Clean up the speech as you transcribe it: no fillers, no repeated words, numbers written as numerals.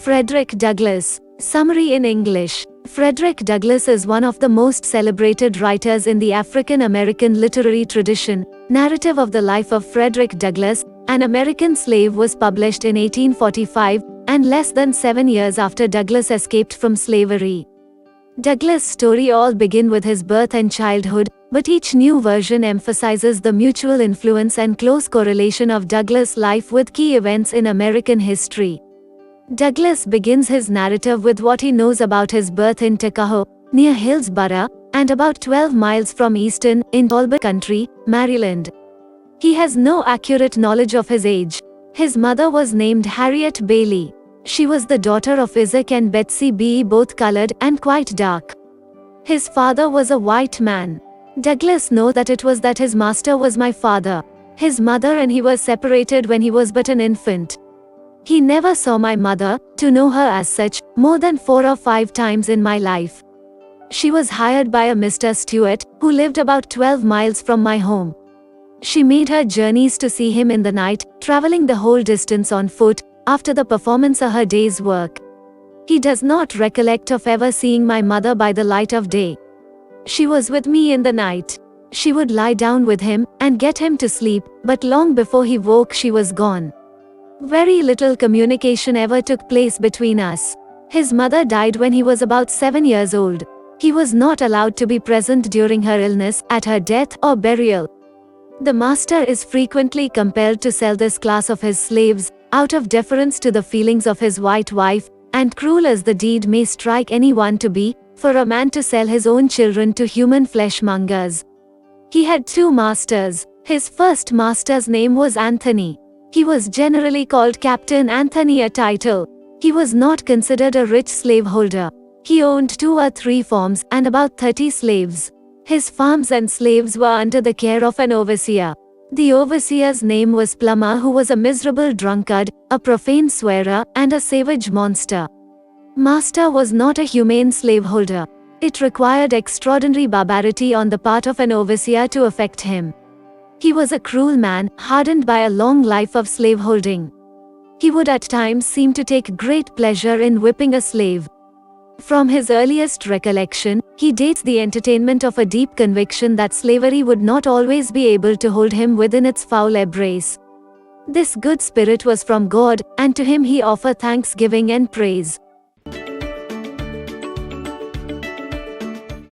Frederick Douglass. Summary in English. Frederick Douglass is one of the most celebrated writers in the African American literary tradition. Narrative of the life of Frederick Douglass, an American slave, was published in 1845, and less than 7 years after Douglass escaped from slavery. Douglass' story all begin with his birth and childhood, but each new version emphasizes the mutual influence and close correlation of Douglass' life with key events in American history. Douglass begins his narrative with what he knows about his birth in Tuckahoe, near Hillsborough, and about 12 miles from Easton, in Talbot County, Maryland. He has no accurate knowledge of his age. His mother was named Harriet Bailey. She was the daughter of Isaac and Betsy B., both colored and quite dark. His father was a white man. Douglass knows that his master was my father, his mother, and he was separated when he was but an infant. He never saw my mother, to know her as such, more than 4 or 5 times in my life. She was hired by a Mr. Stewart, who lived about 12 miles from my home. She made her journeys to see him in the night, traveling the whole distance on foot, after the performance of her day's work. He does not recollect of ever seeing my mother by the light of day. She was with me in the night. She would lie down with him, and get him to sleep, but long before he woke she was gone. Very little communication ever took place between us. His mother died when he was about 7 years old. He was not allowed to be present during her illness, at her death, or burial. The master is frequently compelled to sell this class of his slaves, out of deference to the feelings of his white wife, and cruel as the deed may strike anyone to be, for a man to sell his own children to human fleshmongers. He had 2 masters. His first master's name was Anthony. He was generally called Captain Anthony, a title. He was not considered a rich slaveholder. He owned 2 or 3 farms, and about 30 slaves. His farms and slaves were under the care of an overseer. The overseer's name was Plummer, who was a miserable drunkard, a profane swearer, and a savage monster. Master was not a humane slaveholder. It required extraordinary barbarity on the part of an overseer to affect him. He was a cruel man, hardened by a long life of slaveholding. He would at times seem to take great pleasure in whipping a slave. From his earliest recollection, he dates the entertainment of a deep conviction that slavery would not always be able to hold him within its foul embrace. This good spirit was from God, and to him he offered thanksgiving and praise.